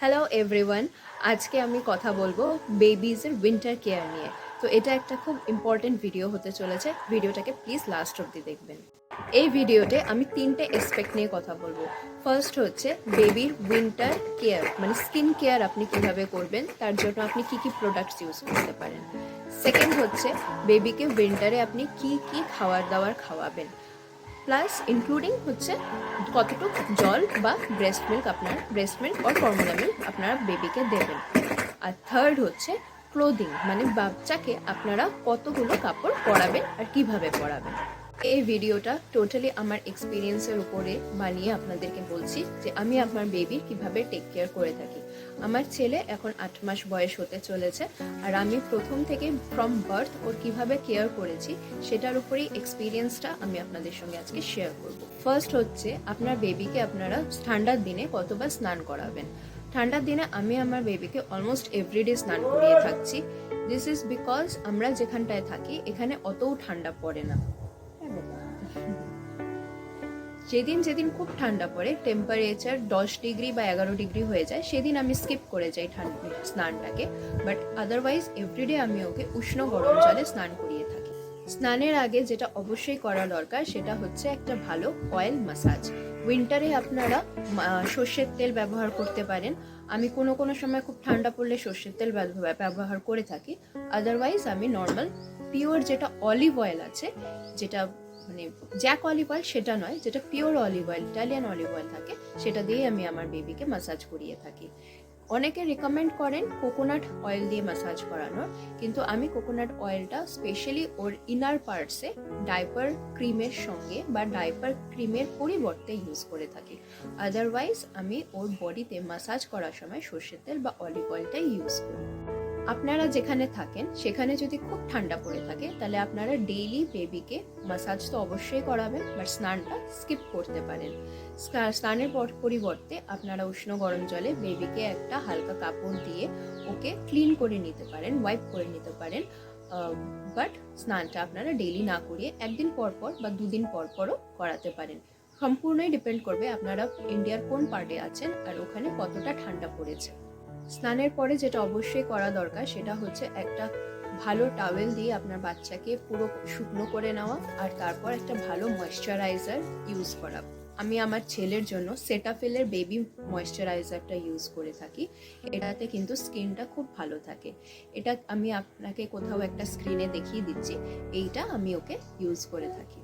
Hello everyone, আজকে আমি কথা বলবো বেবিজের উইন্টার কেয়ার নিয়ে। তো এটা একটা খুব ইম্পর্টেন্ট ভিডিও হতে চলেছে, ভিডিওটাকে প্লিজ লাস্ট অবধি দেখবেন। এই ভিডিওতে আমি তিনটে এসপেক্ট নিয়ে কথা বলবো। ফার্স্ট হচ্ছে বেবির উইন্টার কেয়ার, মানে স্কিন কেয়ার আপনি কিভাবে করবেন, তার জন্য আপনি কি কি প্রোডাক্টস ইউজ করতে পারেন। সেকেন্ড হচ্ছে বেবিকে উইন্টারে আপনি কি কি খাবার দাবার খাওয়াবেন, প্লাস ইনক্লুডিং হচ্ছে কতটুকু জল বা ব্রেস্ট মিল্ক আর ফর্মুলা মিল্ক আপনারা বেবিকে দেবেন। আর থার্ড হচ্ছে ক্লোদিং, মানে বাচ্চাকে আপনারা কতগুলো কাপড় পরাবেন আর কিভাবে পরাবেন। এই ভিডিওটা টোটালি আমার এক্সপিরিয়েন্সের উপরে বানিয়ে আপনাদেরকে বলছি যে আমি আমার বেবির কিভাবে টেক কেয়ার করে থাকি। আমার ছেলে এখন 8 মাস বয়স হতে চলেছে, আর আমি প্রথম থেকে ফ্রম বার্থ ওর কিভাবে কেয়ার করেছি সেটার উপরেই এক্সপিরিয়েন্সটা আমি আপনাদের সঙ্গে আজকে শেয়ার করব। ফার্স্ট হচ্ছে আপনার বেবিকে আপনারা ঠান্ডার দিনে কতবার স্নান করাবেন। ঠান্ডার দিনে আমি আমার বেবিকে অলমোস্ট এভরিডে স্নান করিয়ে থাকছি। দিস ইজ বিকজ আমরা যেখানটায় থাকি এখানে অতও ঠান্ডা পড়ে না। যেদিন যেদিন খুব ঠান্ডা পড়ে, টেম্পারেচার 10 ডিগ্রি বা 11 ডিগ্রি হয়ে যায়, সেদিন আমি স্কিপ করে যাই স্নানটাকে। বাট আদারওয়াইজ এভরিডে আমি ওকে উষ্ণ গরম জলে স্নান করিয়ে থাকি। স্নানের আগে যেটা অবশ্যই করা দরকার সেটা হচ্ছে একটা ভালো অয়েল ম্যাসাজ। উইন্টারে আপনারা সর্ষের তেল ব্যবহার করতে পারেন। আমি কোনো কোনো সময় খুব ঠান্ডা পড়লে সর্ষের তেল ব্যবহার করে থাকি। আদারওয়াইজ আমি নর্মাল পিওর যেটা অলিভ অয়েল আছে, যেটা মানে জ্যাক অলিভ অয়েল সেটা নয়, যেটা pure olive oil, Italian olive oil থাকে, সেটা দিয়ে আমি আমার বেবিকে ম্যাসাজ করিয়ে থাকি। অনেকে রেকমেন্ড করেন কোকোনাট অয়েল দিয়ে ম্যাসাজ করানোর, কিন্তু আমি কোকোনাট অয়েলটা স্পেশালি ওর ইনার পার্টসে ডাইপার ক্রিমের সঙ্গে বা ডাইপার ক্রিমের পরিবর্তে ইউজ করে থাকি। আদারওয়াইজ আমি ওর বডিতে ম্যাসাজ করার সময় সর্ষের তেল বা অলিভ অয়েলটাই ইউজ করি। আপনারা যেখানে থাকেন সেখানে যদি খুব ঠান্ডা পড়ে থাকে তাহলে আপনারা ডেইলি বেবিকে ম্যাসাজ তো অবশ্যই করাবেন, বাট স্নানটা স্কিপ করতে পারেন। স্নানের পরিবর্তে আপনারা উষ্ণ গরম জলে বেবিকে একটা হালকা কাপড় দিয়ে ওকে ক্লিন করে নিতে পারেন, ওয়াইপ করে নিতে পারেন। বাট স্নানটা আপনারা ডেইলি না করিয়ে একদিন পর পর বা দুদিন পর পরও করাতে পারেন। সম্পূর্ণই ডিপেন্ড করবে আপনারা ইন্ডিয়ার কোন পার্টে আছেন আর ওখানে কতটা ঠান্ডা পড়েছে। স্নানের পরে যেটা অবশ্যই করা দরকার সেটা হচ্ছে একটা ভালো টাওয়েল দিয়ে আপনার বাচ্চাকে পুরো শুকনো করে নেওয়া, আর তারপর একটা ভালো ময়েশ্চারাইজার ইউজ করা। আমি আমার ছেলের জন্য সেটাফিলের বেবি ময়েশ্চারাইজারটা ইউজ করে থাকি। এটাতে কিন্তু স্কিনটা খুব ভালো থাকে। এটা আমি আপনাকে কোথাও একটা স্ক্রিনে দেখিয়ে দিচ্ছি, এইটা আমি ওকে ইউজ করে থাকি।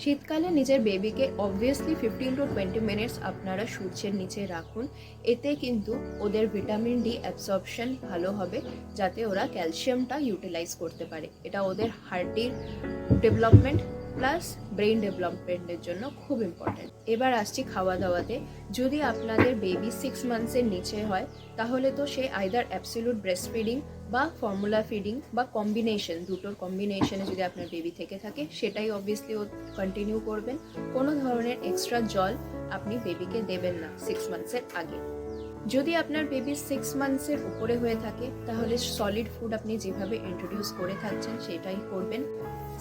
শীতকালে নিজের বেবিকে অবভিয়াসলি 15 to 20 মিনিটস আপনারা সূর্যের নিচে রাখুন। এতে কিন্তু ওদের ভিটামিন ডি অ্যাবসর্পশন ভালো হবে, যাতে ওরা ক্যালসিয়ামটা ইউটিলাইজ করতে পারে। এটা ওদের হার্টের ডেভেলপমেন্ট প্লাস ব্রেইন ডেভেলপমেন্টের জন্য খুব ইম্পর্টেন্ট। এবার আসছি খাওয়া দাওয়াতে। যদি আপনাদের বেবি 6 মান্থসের নিচে হয় তাহলে তো সে আইদার অ্যাবসলিউট ব্রেস্ট ফিডিং বা ফর্মুলা ফিডিং বা কম্বিনেশন, দুটোর কম্বিনেশনে যদি আপনার বেবি থেকে থাকে সেটাই অবভিয়াসলি ও কন্টিনিউ করবেন। কোনো ধরনের এক্সট্রা জল আপনি বেবিকে দেবেন না 6 মান্থসের আগে। যদি আপনার বেবি 6 মান্থসের উপরে হয়ে থাকে তাহলে সলিড ফুড আপনি যেভাবে ইন্ট্রোডিউস করে থাকছেন সেটাই করবেন।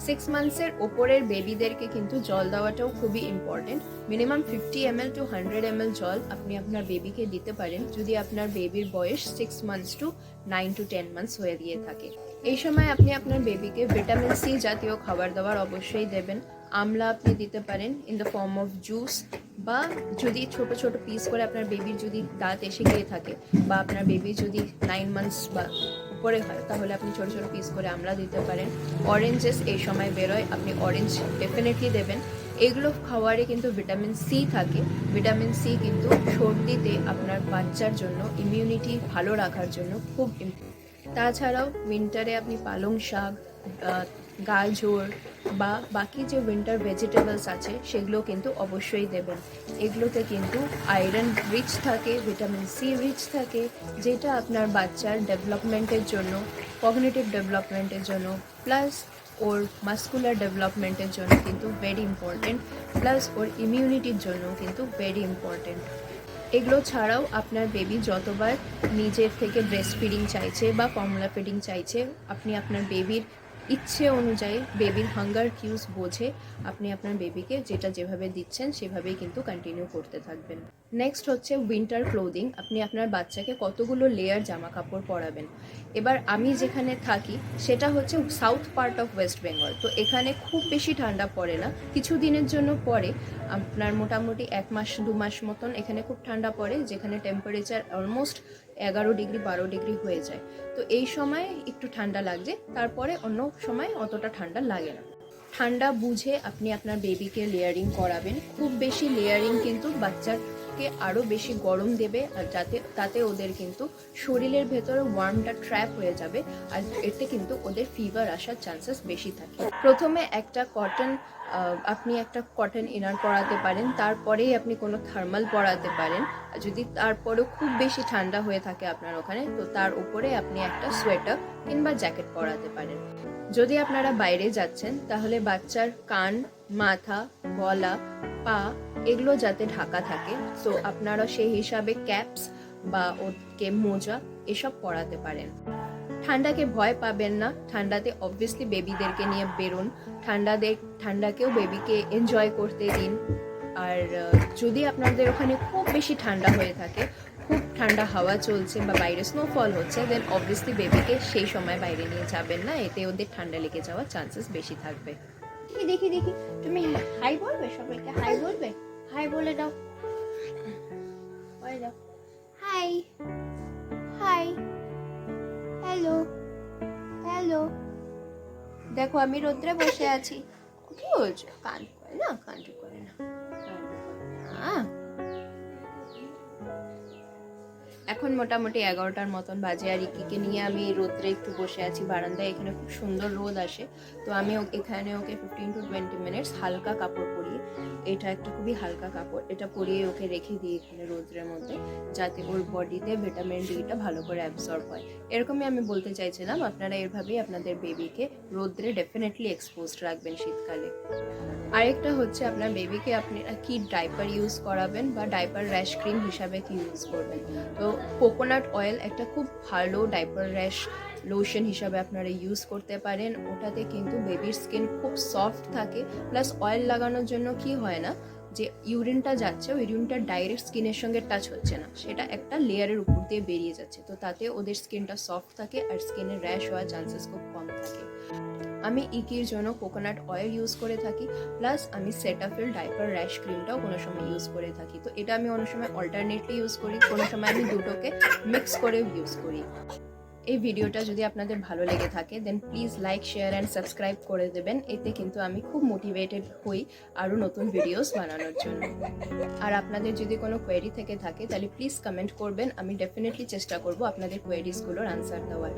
6 মান্থসের ওপরের বেবিদেরকে কিন্তু জল দেওয়াটাও খুবই important. Minimum 50 ml to 100 ml জল আপনি আপনার বেবিকে দিতে পারেন যদি আপনার বেবির বয়স 6 মান্থস টু 9 to 10 মান্থস হয়ে দিয়ে থাকে। এই সময় আপনি আপনার বেবিকে ভিটামিন সি জাতীয় খাবার দাবার অবশ্যই দেবেন। আমলা আপনি দিতে পারেন in the form of juice, বা যদি ছোট ছোট পিস করে আপনার বেবির যদি দাঁত এসে গিয়ে থাকে বা আপনার বেবি যদি 9 মান্থস বা উপরে হয় তাহলে আপনি ছোট ছোট পিস করে আমলা দিতে পারেন। অরেঞ্জেস এই সময় বেরোয়, আপনি অরেঞ্জ ডেফিনেটলি দেবেন। এগুলো খাওয়ারে কিন্তু ভিটামিন সি থাকে। ভিটামিন সি কিন্তু সর্দিতে আপনার বাচ্চার জন্য ইমিউনিটি ভালো রাখার জন্য খুব তাছাড়াও উইন্টারে আপনি পালং শাক, গাজর বা বাকি যে উইন্টার ভেজিটেবলস আছে সেগুলো কিন্তু অবশ্যই দেবেন। এগুলোতে কিন্তু আয়রন রিচ থাকে, ভিটামিন সি রিচ থাকে, যেটা আপনার বাচ্চার ডেভেলপমেন্টের জন্য, কগনিটিভ ডেভেলপমেন্টের জন্য প্লাস ওর মাস্কুলার ডেভেলপমেন্টের জন্য কিন্তু ভেরি ইম্পর্টেন্ট, প্লাস ওর ইমিউনিটির জন্য কিন্তু ভেরি ইম্পর্টেন্ট। এগুলো ছাড়াও আপনার বেবি যতবার নিজের থেকে ব্রেস্ট ফিডিং চাইছে বা ফর্মুলা ফিডিং চাইছে, আপনি আপনার বেবির ইচ্ছে অনুযায়ী, বেবির হাঙ্গার কিউজ বোঝে আপনি আপনার বেবিকে যেটা যেভাবে দিচ্ছেন সেভাবেই কিন্তু কন্টিনিউ করতে থাকবেন। নেক্সট হচ্ছে উইন্টার ক্লোদিং। আপনি আপনার বাচ্চাকে কতগুলো লেয়ার জামা কাপড় পরাবেন। এবার আমি যেখানে থাকি সেটা হচ্ছে south part of West Bengal, তো এখানে খুব বেশি ঠান্ডা পড়ে না, কিছু দিনের জন্য পড়ে। আপনার মোটামুটি 1 মাস 2 মাস মতন এখানে খুব ঠান্ডা পড়ে, যেখানে টেম্পারেচার অলমোস্ট 11 ডিগ্রি 12 ডিগ্রি হয়ে যায়। তো এই সময় একটু ঠান্ডা লাগছে, তারপরে অন্য সময় অতটা ঠান্ডা লাগে না। ঠান্ডা বুঝে আপনি আপনার বেবিকে লেয়ারিং করাবেন। খুব বেশি লেয়ারিং কিন্তু বাচ্চাকে আরও বেশি গরম দেবে, আর তাতে ওদের কিন্তু শরীরের ভেতরে ওয়ার্মটা ট্র্যাপ হয়ে যাবে, আর এতে কিন্তু ওদের ফিভার আসার চান্সেস বেশি থাকে। প্রথমে আপনি একটা কটন ইনার পরাতে পারেন, তারপরেই আপনি কোনো থার্মাল পরাতে পারেন। যদি তারপরেও খুব বেশি ঠান্ডা হয়ে থাকে আপনার ওখানে, তো তার উপরে আপনি একটা সোয়েটার কিংবা জ্যাকেট পরাতে পারেন। যদি আপনারা বাইরে যাচ্ছেন তাহলে বাচ্চার কান, মাথা, গলা, পা এগুলো যাতে ঢাকা থাকে, তো আপনারা সেই হিসাবে ক্যাপস বা ওকে মোজা এসব পরাতে পারেন। ঠান্ডাকে ভয় পাবেন না, ঠান্ডাতে অবভিয়াসলি বেবিদেরকে নিয়ে বেরোন, ঠান্ডাকেও বেবিকে এনজয় করতে দিন। আর যদি আপনাদের ওখানে খুব বেশি ঠান্ডা হয়ে থাকে, খুব ঠান্ডা হাওয়া চলছে বা বাইরে স্নোফল হচ্ছে, দেন অবভিয়াসলি বেবিকে সেই সময় বাইরে নিয়ে যাবেন না, এতে ওদের ঠান্ডা লেগে যাওয়ার চান্সেস বেশি থাকবে। দেখি তুমি হাই বলবে, সবাইকে হাই বলবে, হাই বলে দাও, বলে দাও হাই, হাই, হ্যালো, হ্যালো। দেখো আমি রোদ্রে বসে আছি। কি বলছো? কান করে না, কান্টু করে না, এখন মোটামুটি 11টার মতন বাজে, আর ইকিকে নিয়ে আমি রোদ্রে একটু বসে আছি বারান্দায়। এখানে খুব সুন্দর রোদ আসে, তো আমি এখানে ওকে 15 to 20 মিনিটস হালকা কাপড় পরিয়ে, এটা একটা খুবই হালকা কাপড়, এটা পরিয়ে ওকে রেখে দিই এখানে রোদ্রের মধ্যে, যাতে ওর বডিতে ভিটামিন ডিটা ভালো করে অ্যাবসর্ব হয়। এরকমই আমি বলতে চাইছিলাম, আপনারা এভাবেই আপনাদের বেবিকে রোদ্রে ডেফিনেটলি এক্সপোজড রাখবেন শীতকালে। আরেকটা হচ্ছে আপনার বেবিকে আপনারা কি ডাইপার ইউজ করাবেন বা ডাইপার র্যাশ ক্রিম হিসাবে কি ইউজ করবেন। তো কোকোনাট অয়েল একটা খুব ভালো ডাইপার র্যাশ লোশন হিসাবে আপনারা ইউজ করতে পারেন। ওটাতে কিন্তু বেবির স্কিন খুব সফট থাকে, প্লাস অয়েল লাগানোর জন্য কি হয় না, যে ইউরিনটা যাচ্ছে ওই ইউরিনটা ডাইরেক্ট স্কিনের সঙ্গে টাচ হচ্ছে না, সেটা একটা লেয়ারের উপর দিয়ে বেরিয়ে যাচ্ছে, তো তাতে ওদের স্কিনটা সফট থাকে আর স্কিনের র্যাশ হওয়ার চান্সেস খুব কম থাকে। আমি ইকির জন্য কোকোনাট অয়েল ইউজ করে থাকি, প্লাস আমি সেটাফিল ডাইপার র্যাশ ক্রিমটাও কোনো সময় ইউজ করে থাকি। তো এটা আমি অনেক সময় অল্টারনেটলি ইউজ করি, কোনো সময় আমি দুটোকে মিক্স করে ইউজ করি। এই ভিডিওটা যদি আপনাদের ভালো লেগে থাকে দেন please like, share and subscribe করে দেবেন, এতে কিন্তু আমি খুব মোটিভেটেড হই আরও নতুন ভিডিওস বানানোর জন্য। আর আপনাদের যদি কোনো কোয়েরি থেকে থাকে তাহলে প্লিজ কমেন্ট করবেন, আমি ডেফিনেটলি চেষ্টা করব আপনাদের কোয়েরিজগুলোর আনসার দেওয়ার।